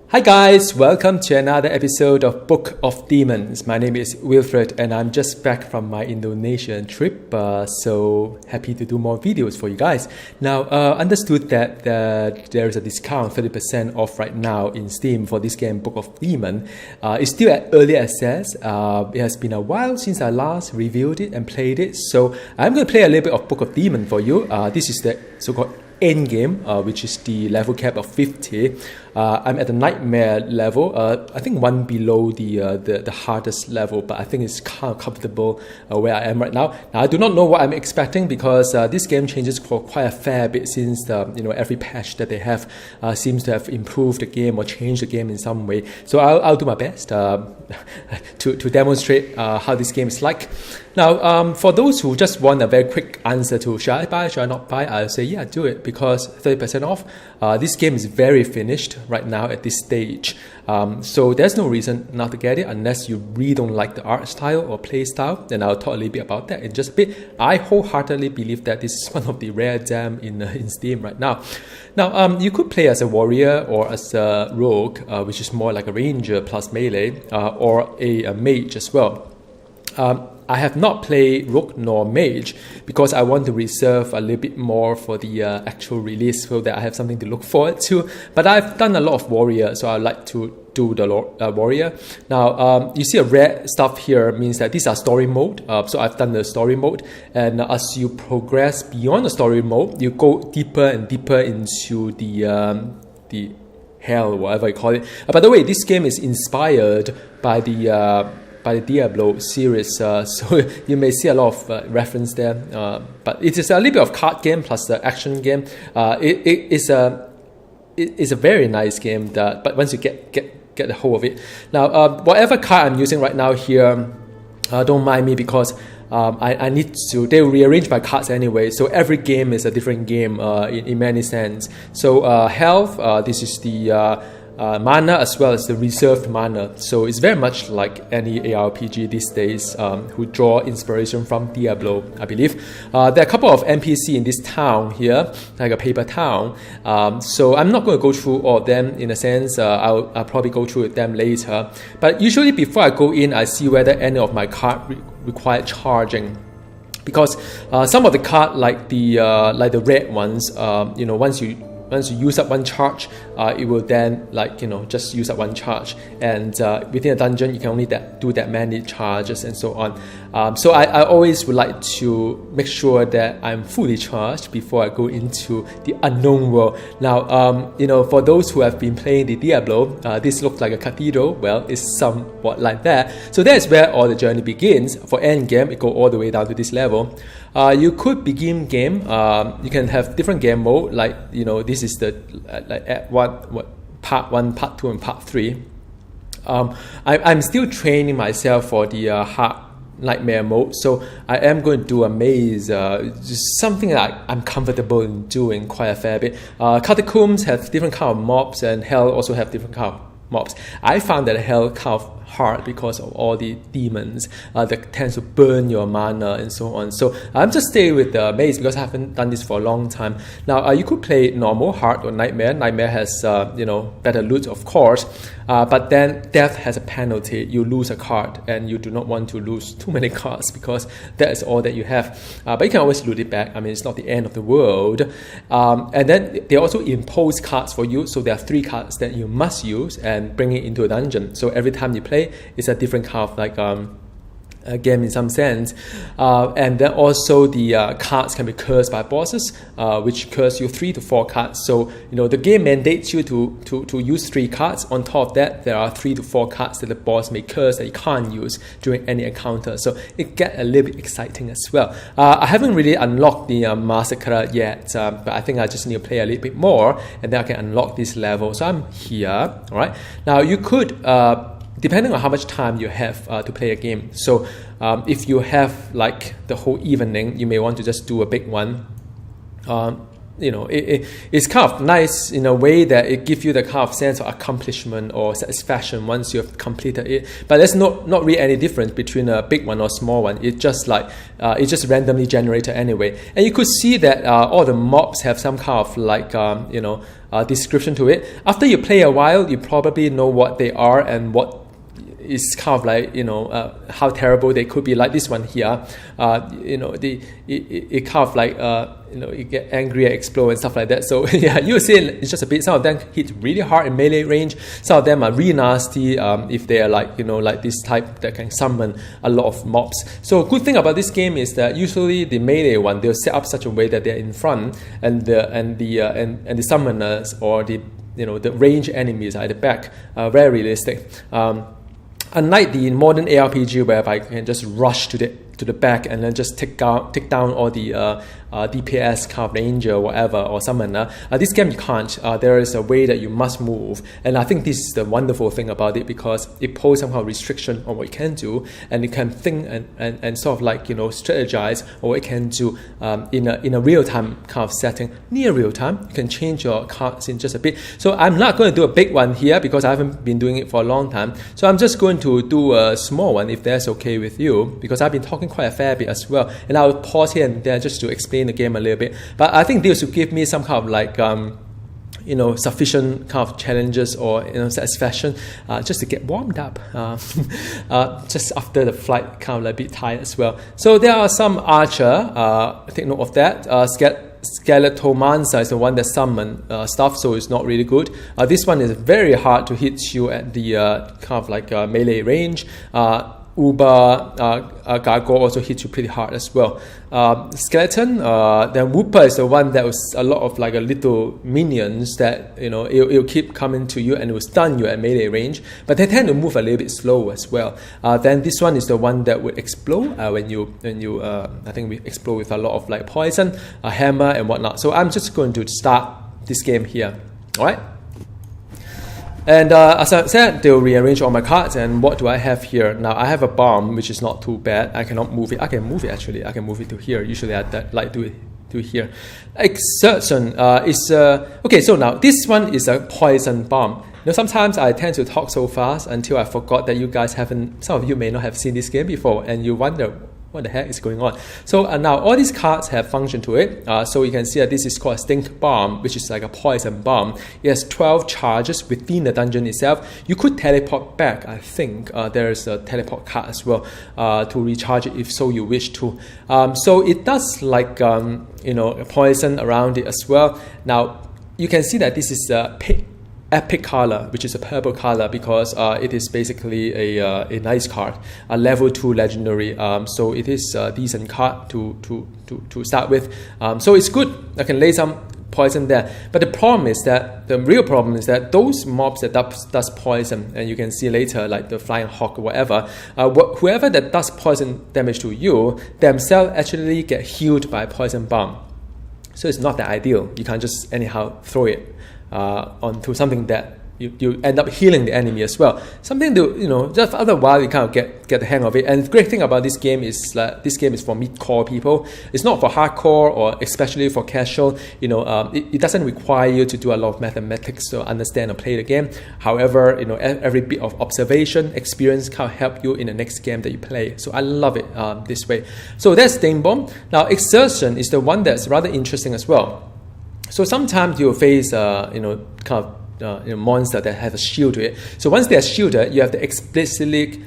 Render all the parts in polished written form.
Hi guys, welcome to another episode of Book of Demons. My name is Wilfred and I'm just back from my Indonesian trip, so happy to do more videos for you guys. Now, understood that there is a discount, 30% off right now in Steam for this game, Book of Demon. It's still at early access. It has been a while since I last reviewed it and played it, so I'm going to play a little bit of Book of Demon for you. This is the so-called end game, which is the level cap of 50. I'm at the nightmare level. I think one below the hardest level, but I think it's kind of comfortable where I am right now. Now I do not know what I'm expecting because this game changes for quite a fair bit since every patch that they have seems to have improved the game or changed the game in some way. So I'll do my best to demonstrate how this game is like. Now, for those who just want a very quick answer to should I buy, should I not buy, I'll say yeah, do it because 30% off. This game is very finished right now at this stage. So there's no reason not to get it unless you really don't like the art style or play style. Then I'll talk a little bit about that in just a bit. I wholeheartedly believe that this is one of the rare gems in Steam right now. Now, you could play as a warrior or as a rogue, which is more like a ranger plus melee, or a mage as well. I have not played Rogue nor Mage because I want to reserve a little bit more for the actual release so that I have something to look forward to. But I've done a lot of Warrior, so I like to do the Warrior. Now, you see a red stuff here means that these are story mode. So I've done the story mode. And as you progress beyond the story mode, you go deeper and deeper into the hell, whatever you call it. By the way, this game is inspired by the Diablo series, so you may see a lot of reference there, but it is a little bit of card game plus the action game. It is a very nice game, but once you get the whole of it. Now, whatever card I'm using right now here, don't mind me because I need to, they rearrange my cards anyway, so every game is a different game in many sense. So health, this is the mana as well as the reserved mana, so it's very much like any ARPG these days who draw inspiration from Diablo, I believe. There are a couple of NPC in this town here, like a paper town, so I'm not going to go through all of them in a sense. I'll probably go through them later, but usually before I go in I see whether any of my cards require charging. Because some of the cards like the red ones, once you use up one charge, it will then just use up one charge, and within a dungeon you can only do that many charges and so on. So I always would like to make sure that I'm fully charged before I go into the unknown world. Now, for those who have been playing the Diablo, this looks like a cathedral. Well, it's somewhat like that. So that's where all the journey begins. For end game, it goes all the way down to this level. You could begin game. You can have different game mode, like this is the part 1, part 2, and part 3. I'm still training myself for the hard nightmare mode, so I am going to do a maze, just something that I'm comfortable in doing quite a fair bit. Catacombs have different kind of mobs, and hell also have different kind of mobs. I found that hell kind of hard because of all the demons that tends to burn your mana and so on. So I'm just staying with the maze because I haven't done this for a long time. Now you could play normal, hard, or nightmare. Nightmare has better loot, of course, but then death has a penalty. You lose a card, and you do not want to lose too many cards because that is all that you have. But you can always loot it back. I mean, it's not the end of the world. And then they also impose cards for you. So there are 3 cards that you must use and bring it into a dungeon. So every time you play, it's a different kind of game in some sense, and then also the cards can be cursed by bosses, which curse you 3 to 4 cards. So the game mandates you to use 3 cards. On top of that, there are 3 to 4 cards that the boss may curse that you can't use during any encounter. So it gets a little bit exciting as well. I haven't really unlocked the massacre yet, but I think I just need to play a little bit more, and then I can unlock this level. So I'm here. All right. Now you could. Depending on how much time you have to play a game. So if you have like the whole evening, you may want to just do a big one. it's kind of nice in a way that it gives you the kind of sense of accomplishment or satisfaction once you have completed it. But there's not really any difference between a big one or small one. It's just like it's just randomly generated anyway. And you could see that all the mobs have some kind of like description to it. After you play a while, you probably know what they are and what is kind of like how terrible they could be. Like this one here, it kind of like you get angry and explode and stuff like that. So yeah, you see it's just a bit. Some of them hit really hard in melee range. Some of them are really nasty if they are like like this type that can summon a lot of mobs. So good thing about this game is that usually the melee one, they'll set up such a way that they're in front, and the summoners or the range enemies are at the back. Very realistic. Unlike the modern ARPG whereby you can just rush to the back and then just take down all the DPS kind of ranger or whatever or summoner, this game you can't. There is a way that you must move, and I think this is the wonderful thing about it, because it poses some kind of restriction on what you can do, and you can think and sort of like strategize on what you can do in a real-time kind of setting. Near real-time, you can change your cards in just a bit. So I'm not going to do a big one here because I haven't been doing it for a long time, so I'm just going to do a small one if that's okay with you, because I've been talking quite a fair bit as well, and I'll pause here and there just to explain the game a little bit. But I think this will give me some kind of like sufficient kind of challenges or satisfaction just to get warmed up just after the flight, kind of like a bit tired as well. So there are some archer, take note of that. Skeletomancer is the one that summon stuff, so it's not really good. This one is very hard to hit you at the kind of like melee range. Gargoyle also hits you pretty hard as well. Skeleton, then Whooper is the one that was a lot of like a little minions that it'll keep coming to you and it will stun you at melee range, but they tend to move a little bit slow as well. Then this one is the one that would explode when you I think we explode with a lot of like poison, a hammer and whatnot. So I'm just going to start this game here. All right. And as I said, they'll rearrange all my cards. And what do I have here? Now, I have a bomb, which is not too bad. I cannot move it. I can move it, actually. I can move it to here. Usually, I like to do it here. Exertion is... okay, so now, this one is a poison bomb. Sometimes I tend to talk so fast until I forgot that you guys haven't... Some of you may not have seen this game before, and you wonder... what the heck is going on? So now all these cards have function to it. So you can see that this is called a stink bomb, which is like a poison bomb. It has 12 charges within the dungeon itself. You could teleport back. I think there's a teleport card as well to recharge it if so you wish to. So it does like a poison around it as well. Now you can see that this is a epic color, which is a purple color, because it is basically a nice card, a level 2 legendary. So it is a decent card to start with. So it's good. I can lay some poison there. But the real problem is that those mobs that does poison, and you can see later like the flying hawk or whatever, whoever that does poison damage to you themselves actually get healed by poison bomb. So it's not that ideal. You can't just anyhow throw it onto something that you end up healing the enemy as well. Something to, just after a while you kind of get the hang of it. And the great thing about this game is that this game is for mid-core people. It's not for hardcore or especially for casual. It doesn't require you to do a lot of mathematics to understand or play the game. However, every bit of observation, experience can help you in the next game that you play. So I love it this way. So that's Stain Bomb. Now, Exertion is the one that's rather interesting as well. So sometimes you'll face, kind of monster that has a shield to it. So once they are shielded, you have to explicitly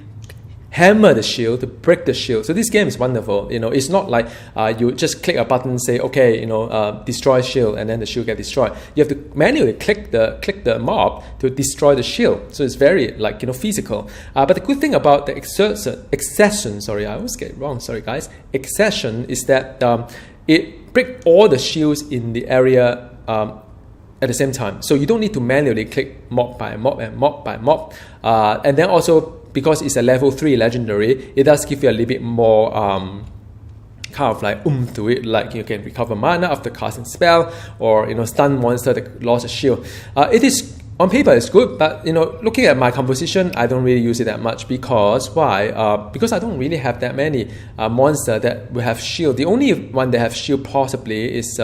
hammer the shield to break the shield. So this game is wonderful. It's not like you just click a button, say, okay, destroy shield, and then the shield get destroyed. You have to manually click the mob to destroy the shield. So it's very physical. But the good thing about the Exertion, sorry, I always get it wrong. Sorry, guys. Exertion is that it breaks all the shields in the area at the same time. So you don't need to manually click mob by mob and mob by mob. And then also, because it's a level 3 legendary, it does give you a little bit more kind of like to it. Like you can recover mana after casting spell, or stun monster that lost a shield. It is on paper it's good, but looking at my composition, I don't really use it that much. Because why? Because I don't really have that many monster that will have shield. The only one that have shield possibly is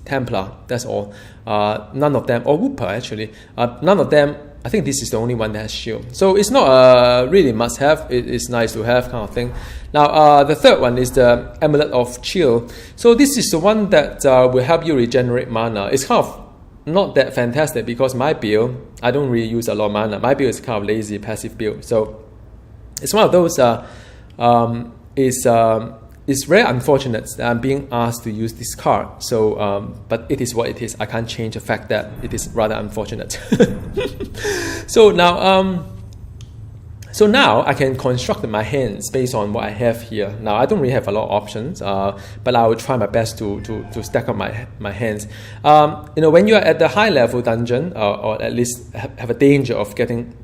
Templar. That's all. None of them, or Whooper actually. None of them. I think this is the only one that has shield. So it's not a really must-have. It's nice to have kind of thing. Now the third one is the Amulet of Chill. So this is the one that will help you regenerate mana. It's kind of not that fantastic because my build, I don't really use a lot of mana. My build is kind of lazy, passive build. So it's one of those, it's very unfortunate that I'm being asked to use this card. So, but it is what it is. I can't change the fact that it is rather unfortunate. So now I can construct my hands based on what I have here. Now I don't really have a lot of options, but I will try my best to stack up my hands. When you are at the high level dungeon, or at least have a danger of getting,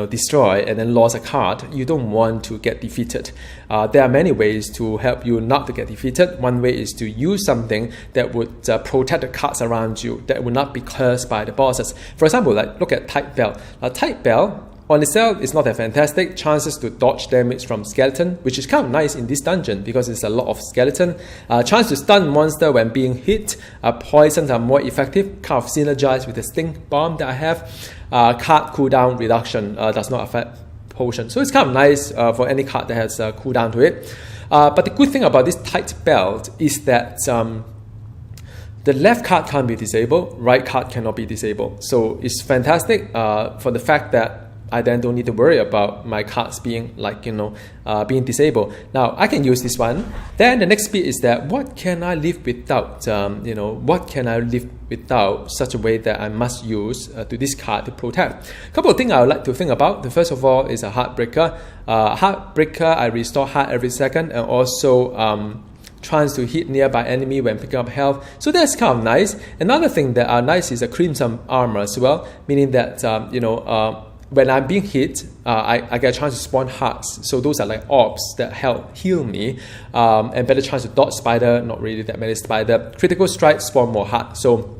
destroyed and then lost a card, you don't want to get defeated. There are many ways to help you not to get defeated. One way is to use something that would protect the cards around you, that would not be cursed by the bosses. For example, look at Tight Belt. Now Tight Belt on itself is not that fantastic. Chances to dodge damage from skeleton, which is kind of nice in this dungeon because there's a lot of skeleton. Chance to stun monster when being hit. Poisons are more effective, kind of synergize with the stink bomb that I have. Card cooldown reduction does not affect potion. So it's kind of nice for any card that has a cooldown to it. But the good thing about this Tight Belt is that the left card can't be disabled, right card cannot be disabled. So it's fantastic for the fact that I then don't need to worry about my cards being being disabled. Now I can use this one. Then the next bit is that what can I live without? What can I live without such a way that I must use to this card to protect? A couple of things I would like to think about. The first of all is a Heartbreaker. Heartbreaker, I restore heart every second, and also chance to hit nearby enemy when picking up health. So that's kind of nice. Another thing that are nice is a Crimson Armor as well, meaning that when I'm being hit, I get a chance to spawn hearts. So those are like orbs that help heal me. And better chance to dodge spider, not really that many spider. Critical strike, spawn more heart. So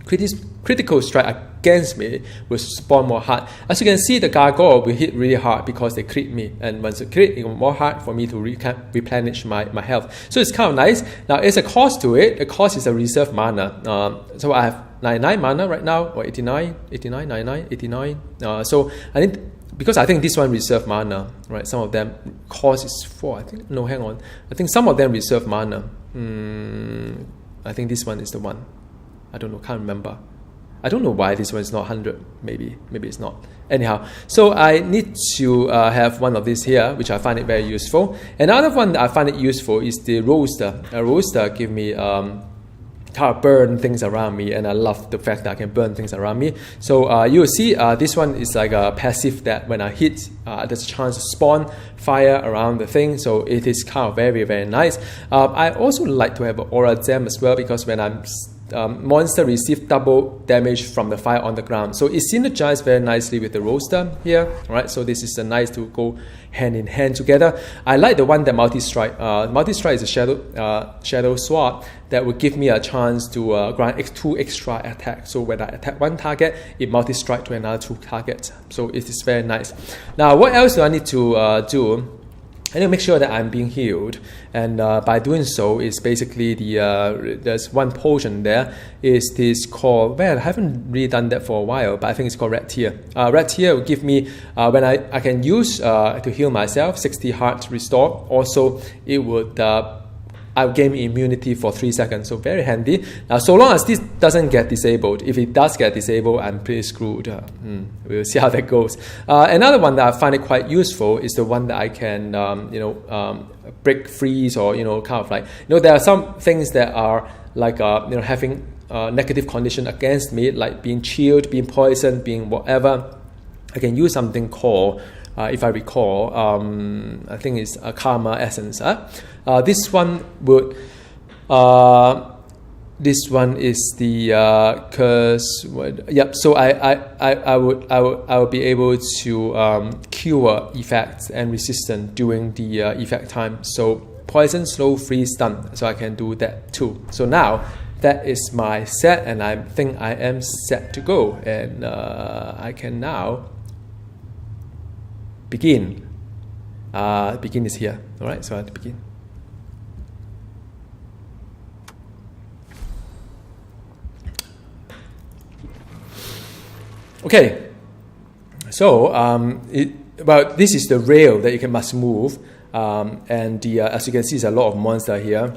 critical strike against me will spawn more heart. As you can see, the gargoyle will hit really hard because they crit me. And once it crit, it will more hard for me to replenish my health. So it's kind of nice. Now, it's a cost to it. The cost is a reserve mana. So I have 99 mana right now, or 89, 99, 89. So I need, because I think this one reserve mana, right? Some of them cost is 4. I think, no, hang on. I think some of them reserve mana. I think this one is the one. I don't know, can't remember. I don't know why this one is not 100. Maybe it's not. Anyhow, so I need to have one of these here, which I find it very useful. Another one that I find it useful is the roaster. A roaster give me kind of burn things around me, and I love the fact that I can burn things around me. So you will see this one is like a passive that when I hit, there's a chance to spawn fire around the thing. So it is kind of very, very nice. I also like to have an aura gem as well, because when I'm monster receive double damage from the fire on the ground. So it synergizes very nicely with the roaster here. Right? So this is nice to go hand in hand together. I like the one that multi-strike. Multi-strike is a shadow sword that will give me a chance to grant 2 extra attacks. So when I attack one target, it multi-strike to another 2 targets. So it is very nice. Now, what else do I need to do? I need to make sure that I'm being healed, and by doing so is basically there's one potion there. Is this called, well, I haven't really done that for a while, but I think it's called Red Tear. Red Tear will give me, when I can use to heal myself, 60 heart restore. Also, it would I'll gain immunity for 3 seconds, so very handy. Now, so long as this doesn't get disabled, if it does get disabled, I'm pretty screwed. We'll see how that goes. Another one that I find it quite useful is the one that I can, break freeze, or kind of like, there are some things that are like, having negative condition against me, like being chilled, being poisoned, being whatever. I can use something called, if I recall, I think it's a Karma Essence. This one would, this one is the curse. Yep. So I would be able to cure effects and resistance during the effect time. So poison, slow, freeze, stun. So I can do that too. So now that is my set, and I think I am set to go. And I can now begin. Begin is here. All right, so I have to begin. Okay, so this is the rail that you must move, and as you can see, there's a lot of monsters here.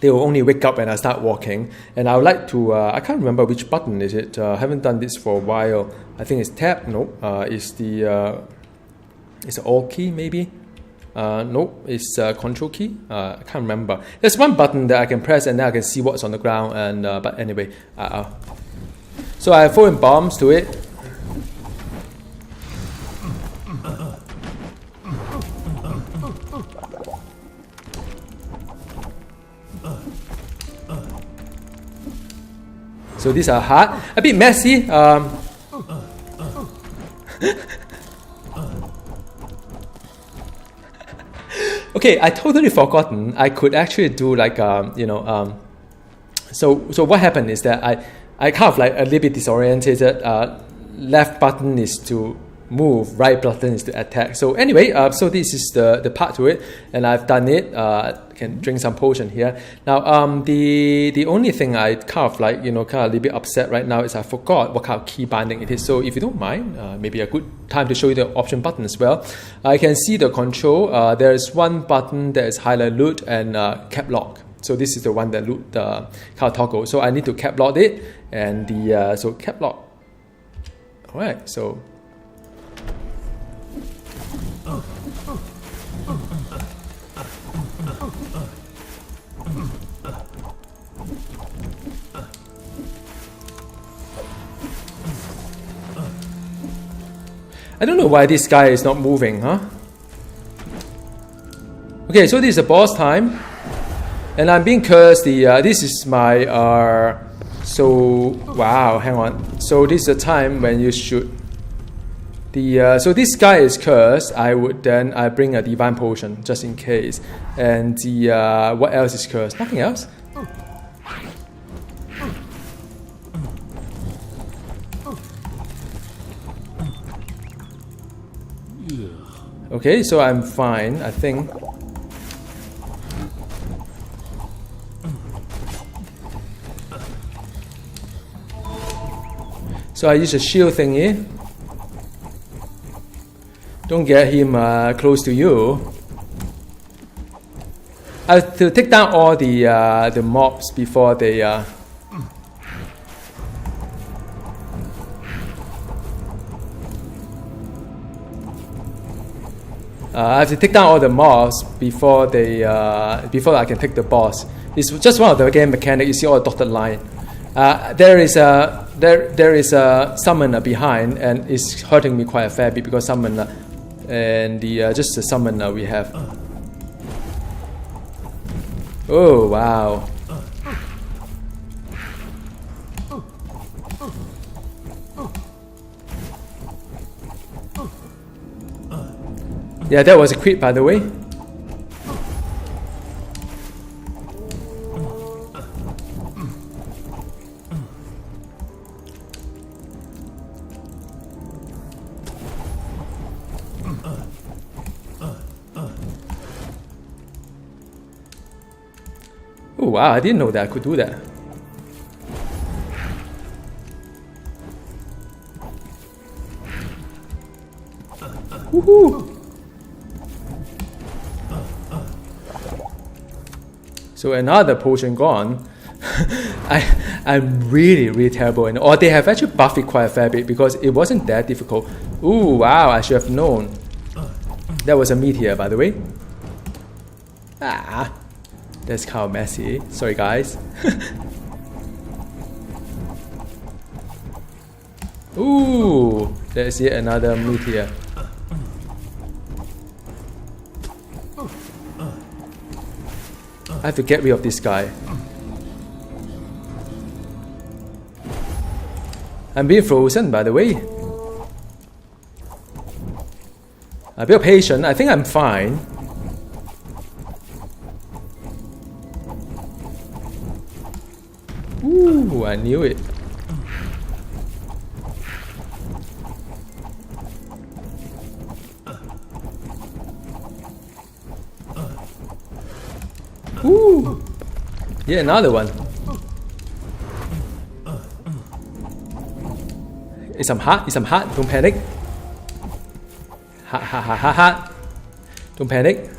They will only wake up when I start walking, and I would like to, I can't remember which button is it. I haven't done this for a while. I think it's tab. No, it's the Alt key maybe. No, it's Control key. I can't remember. There's one button that I can press, and then I can see what's on the ground. And but anyway, so I have throwing bombs to it. So these are hard, a bit messy. Okay, I totally forgotten. I could actually do like So what happened is that I kind of like a little bit disorientated. Left button is to move, right button is to attack. So anyway, so this is the part to it, and I've done it. Can drink some potion here. Now, the only thing I kind of like, kind of a little bit upset right now is I forgot what kind of key binding it is. So if you don't mind, maybe a good time to show you the option button as well. I can see the control. There's one button that is highlight loot and cap lock. So this is the one that loot the kind of toggle. So I need to cap lock it, and so cap lock. All right, so. I don't know why this guy is not moving, huh? Okay, so this is the boss time, and I'm being cursed. This is my so wow, hang on. So this is the time when you should. So this guy is cursed. I bring a divine potion just in case. And what else is cursed? Nothing else. Okay, so I'm fine, I think. So I use a shield thingy. Don't get him close to you. I have to take down all the mobs before they. I have to take down all the mobs before before I can take the boss. It's just one of the game mechanics. You see all the dotted line. There is a summoner behind, and it's hurting me quite a fair bit because summoner and just the summoner we have. Oh wow. Yeah, that was a crit, by the way. Oh wow, I didn't know that I could do that. Woohoo! So another potion gone. I'm really terrible, and they have actually buffed it quite a fair bit because it wasn't that difficult. Ooh, wow! I should have known. That was a meteor, by the way. That's kind of messy. Sorry, guys. Ooh, there's yet another meteor. I have to get rid of this guy. I'm being frozen, by the way. A bit of patience. I think I'm fine. I knew it. Ooh. Yeah, another one. It's some hot. Don't panic. Hot. Don't panic.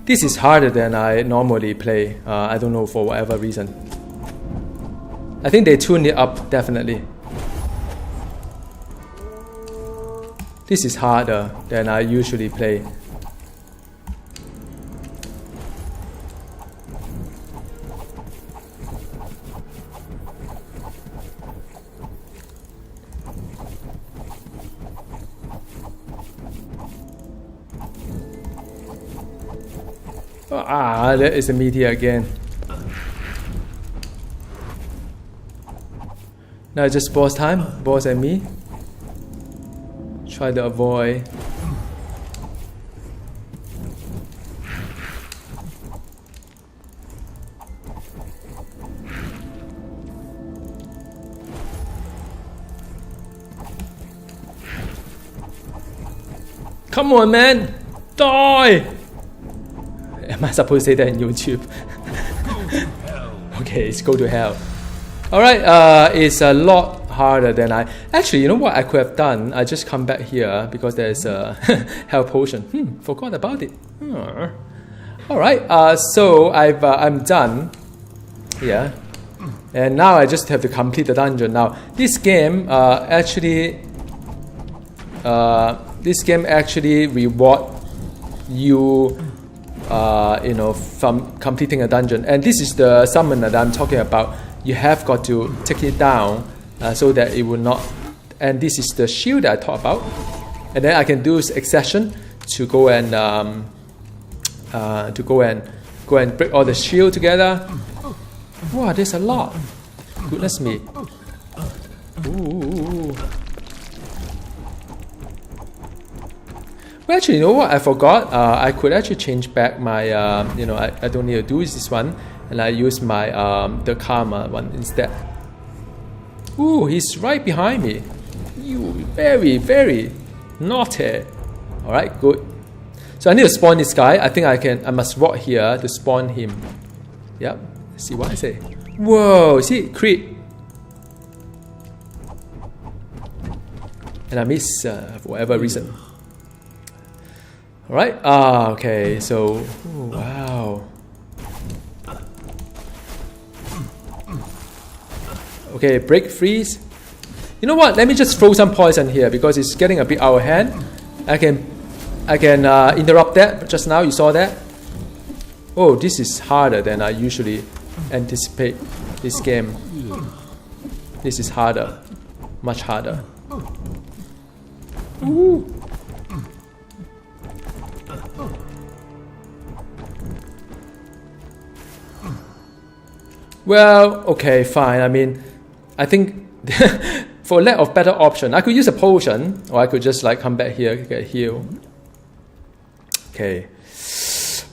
This is harder than I normally play. I don't know, for whatever reason. I think they tuned it up, definitely. This is harder than I usually play. There is a meteor again. Now it's just boss time. Boss and me. Try to avoid. Come on, man! Die! Am I supposed to say that in YouTube? Okay, it's go to hell. Alright, it's a lot harder than I... Actually, you know what I could have done? I just come back here because there's a hell potion. Forgot about it. Alright, so I'm done. Yeah. And now I just have to complete the dungeon. Now, this game actually reward you from completing a dungeon, and this is the summon that I'm talking about. You have got to take it down so that it will not. And this is the shield that I talked about, and then I can do accession to go and break all the shield together. Wow, there's a lot. Goodness me. Ooh. Well, actually, you know what? I forgot. I could actually change back my. I don't need to do this one, and I use my the karma one instead. Ooh, he's right behind me. You very, very naughty. All right, good. So I need to spawn this guy. I think I must walk here to spawn him. Yep. Let's see what I say. Whoa! See, crit. And I miss for whatever reason. Alright, okay, so, ooh, wow. Okay, break freeze. You know what, let me just throw some poison here because it's getting a bit out of hand. I can interrupt that just now, you saw that? Oh, this is harder than I usually anticipate this game. This is harder, much harder. Ooh. Well, okay, fine. I mean, I think for lack of better option, I could use a potion, or I could just like come back here, get healed. Okay.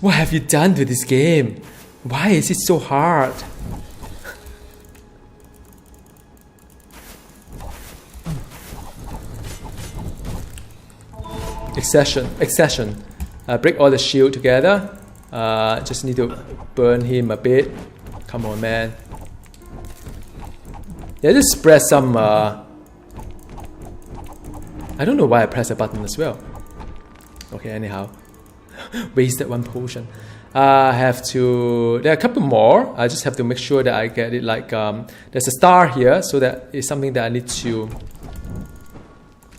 What have you done to this game? Why is it so hard? Accession. Break all the shield together. Just need to burn him a bit. Come on, man. Yeah, just press some. I don't know why I pressed a button as well. Okay, anyhow. Wasted one potion. I have to. There are a couple more. I just have to make sure that I get it like. There's a star here, so that is something that I need to.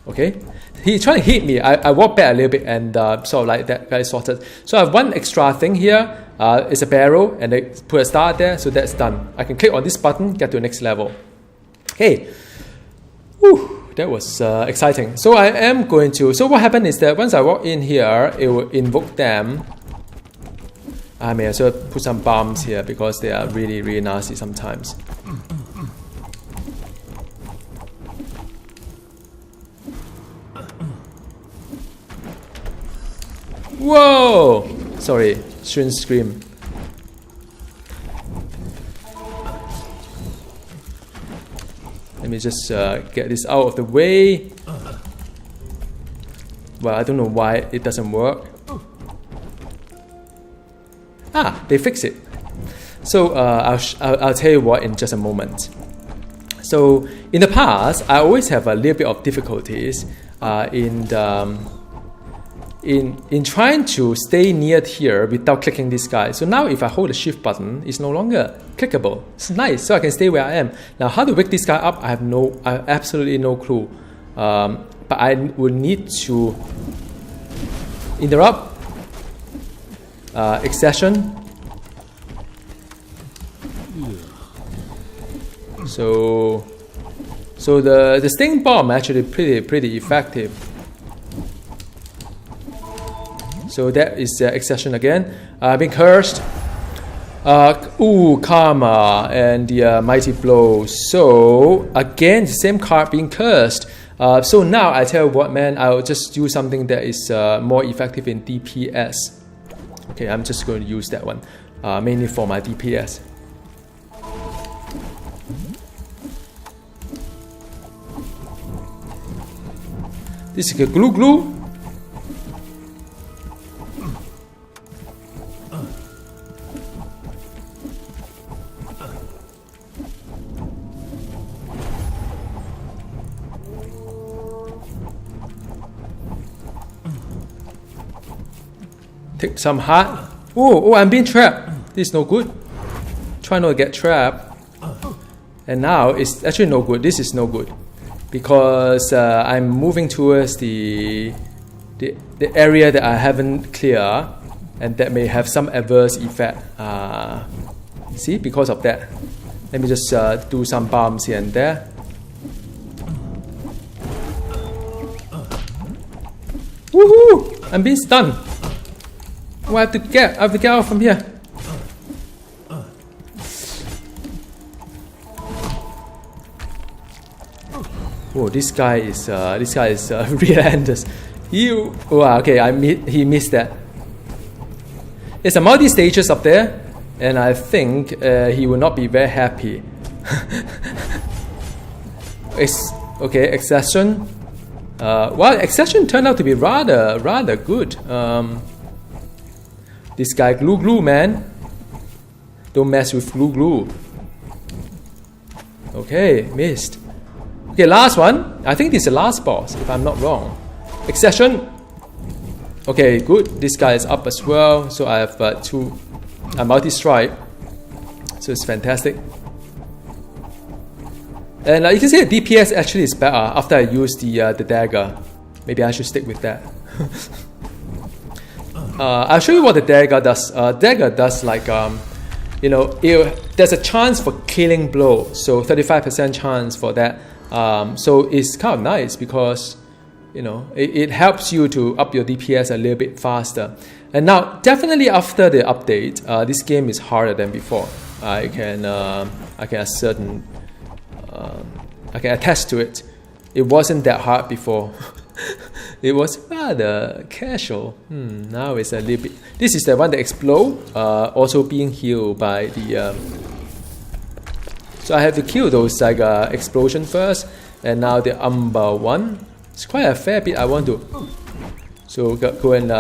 Okay. He's trying to hit me. I walk back a little bit and sort of like that got it sorted. So I have one extra thing here. It's a barrel and they put a star there, so that's done. I can click on this button, get to the next level. Okay. Whew, that was exciting. So I am going to. So what happened is that once I walk in here, it will invoke them. I may as well put some bombs here because they are really, really nasty sometimes. Whoa! Sorry, shouldn't scream. Let me just get this out of the way. Well, I don't know why it doesn't work. Ah, they fix it. So I'll tell you what in just a moment. So in the past, I always have a little bit of difficulties in trying to stay near here without clicking this guy. So now if I hold the shift button, it's no longer clickable. It's nice, so I can stay where I am. Now how to wake this guy up, I have absolutely no clue. But I will need to interrupt accession. So the sting bomb actually pretty effective. So that is the accession again. Being cursed. Karma and the mighty blow. So again, the same card being cursed. So now I tell you what, man, I'll just do something that is more effective in DPS. Okay, I'm just going to use that one mainly for my DPS. This is a glue. Take some heart. Oh, I'm being trapped. This is no good. Try not to get trapped. And now it's actually no good. This is no good. Because I'm moving towards the area that I haven't cleared, and that may have some adverse effect. See, because of that. Let me just do some bombs here and there. Woohoo! I'm being stunned. Oh, I have to get out from here. Oh, this guy is relentless. Okay, he missed that. It's a multi stages up there, and I think he will not be very happy. Okay, accession. Well, accession turned out to be rather good. This guy glue, man. Don't mess with glue. Okay, missed. Okay, last one. I think this is the last boss, if I'm not wrong. Accession. Okay, good. This guy is up as well. So I have a multi-strike. So it's fantastic. And you can see the DPS actually is better after I use the dagger. Maybe I should stick with that. I'll show you what the dagger does. Dagger does like, there's a chance for killing blow. So 35% chance for that. So it's kind of nice because, it helps you to up your DPS a little bit faster. And now, definitely after the update, this game is harder than before. I can attest to it. It wasn't that hard before. It was rather casual. Now it's a little bit. This is the one that explodes, also being healed by the. So I have to kill those like explosion first, and now the umber one. It's quite a fair bit. I want to. So go and.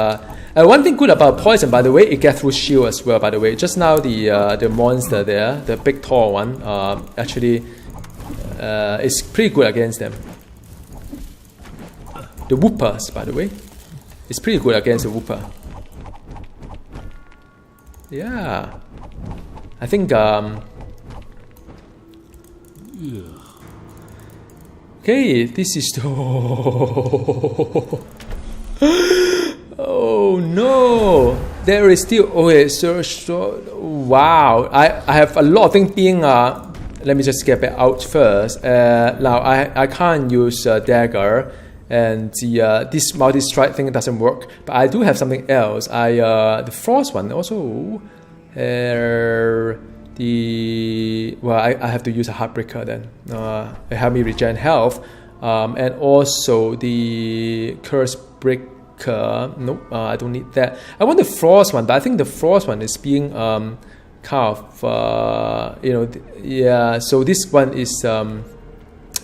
One thing good about poison, by the way, it gets through shield as well. By the way, just now the monster there, the big tall one, actually is pretty good against them. The whoopers, by the way, it's pretty good against the whooper. Yeah, I think. Okay, this is the. Oh no! There is still. Okay, so wow! I have a lot of things being. Let me just get it out first. Now I can't use dagger, and this multi-strike thing doesn't work. But I do have something else. The frost one also. I have to use a heartbreaker then. It help me regen health, and also the curse breaker. Nope, I don't need that. I want the frost one, but I think the frost one is being kind of yeah. So this one is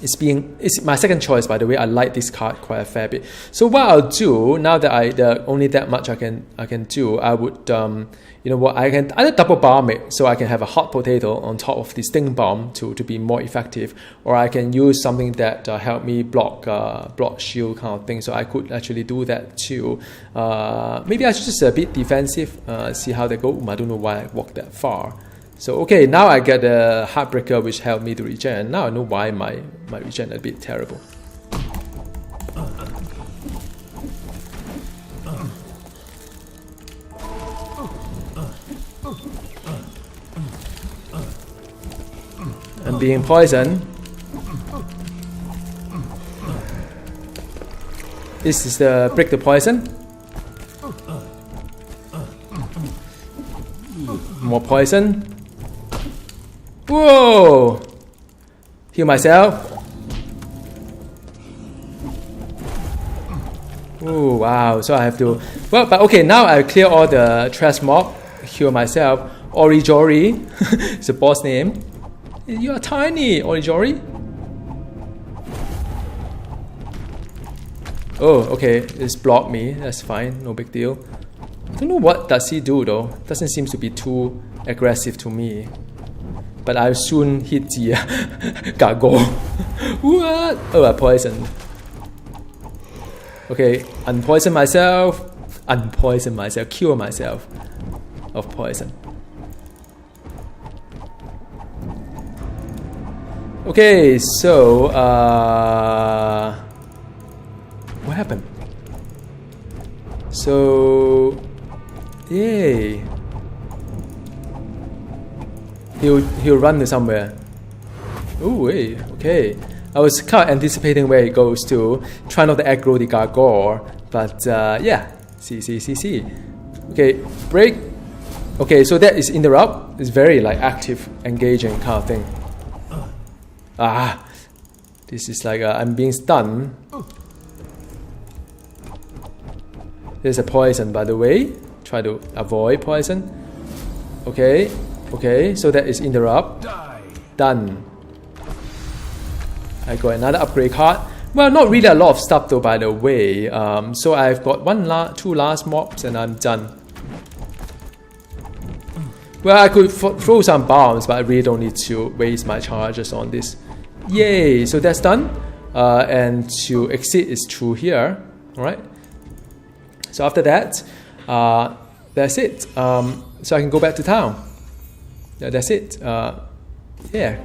it's my second choice, by the way. I like this card quite a fair bit. So what I'll do now that the only that much I can do, I would you know what, I can either double bomb it so I can have a hot potato on top of the sting bomb to be more effective, or I can use something that help me block shield kind of thing. So I could actually do that too. Maybe I should just a bit defensive, see how they go. I don't know why I walked that far. So okay, now I get a Heartbreaker which helped me to regen. Now I know why my regen a bit terrible. I'm being poisoned. This is the break the poison. More poison. Whoa! Heal myself. Oh wow! So I have to. Well, but okay. Now I clear all the trash mob. Heal myself. Orijori. It's a boss name. You are tiny, Orijori. Oh, okay. It's blocked me. That's fine. No big deal. I don't know what does he do though. Doesn't seem to be too aggressive to me. But I'll soon hit the gargoyle. What? Oh, I poisoned. Okay, unpoison myself. Unpoison myself. Cure myself of poison. Okay, so what happened? So yay. He'll run to somewhere. Oh wait, okay. I was kind of anticipating where he goes to. Try not to aggro the gargoyle, but yeah. See. Okay, break. Okay, so that is interrupt. It's very like active, engaging kind of thing. Ah, this is like I'm being stunned. There's a poison, by the way. Try to avoid poison. Okay. Okay, so that is interrupt. Done. I got another upgrade card. Well, not really a lot of stuff though, by the way. So I've got two last mobs and I'm done. Well, I could throw some bombs, but I really don't need to waste my charges on this. Yay! So that's done. And to exit is through here. Alright. So after that, that's it. So I can go back to town. Yeah, that's it. Yeah.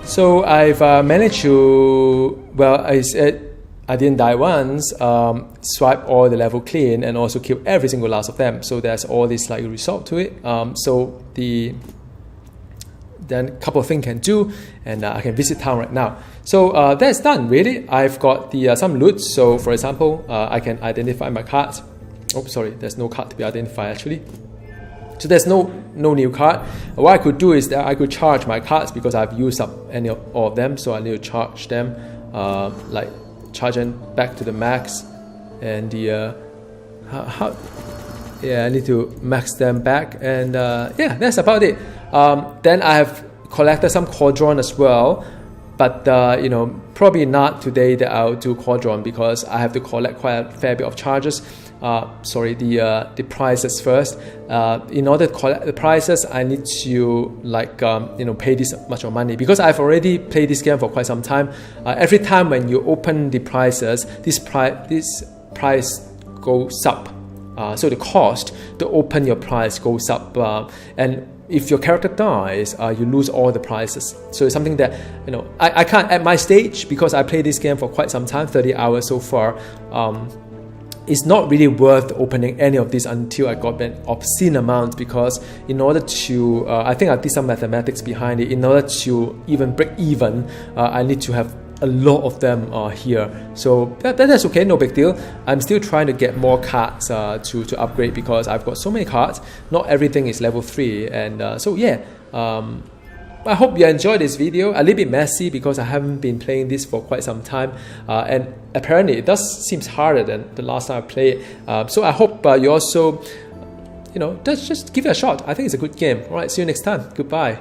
So I've managed to, well, I said I didn't die once, swipe all the level clean and also kill every single last of them. So there's all this like result to it. So then a couple of things can do, and I can visit town right now. So that's done really. I've got the some loot. So for example, I can identify my cards. Oh, sorry, there's no card to be identified actually. So there's no new card. What I could do is that I could charge my cards because I've used up any of all of them. So I need to charge them, like charge them back to the max, and the yeah, I need to max them back, and yeah, that's about it. Then I have collected some quadron as well, but you know, probably not today that I'll do quadron because I have to collect quite a fair bit of charges. Sorry, the prices first. In order to collect the prices, I need to like you know, pay this much of money because I've already played this game for quite some time. Every time when you open the prices, this price goes up. So the cost to open your price goes up, and if your character dies, you lose all the prizes. So it's something that, you know, I can't at my stage because I played this game for quite some time, 30 hours so far. It's not really worth opening any of these until I got an obscene amount, because in order to, I think I did some mathematics behind it, in order to even break even, I need to have a lot of them here. So that's okay, no big deal. I'm still trying to get more cards to upgrade because I've got so many cards. Not everything is level 3, and so yeah. I hope you enjoyed this video. A little bit messy because I haven't been playing this for quite some time, and apparently it does seems harder than the last time I played. So I hope you also, you know, just give it a shot. I think it's a good game. All right, see you next time. Goodbye.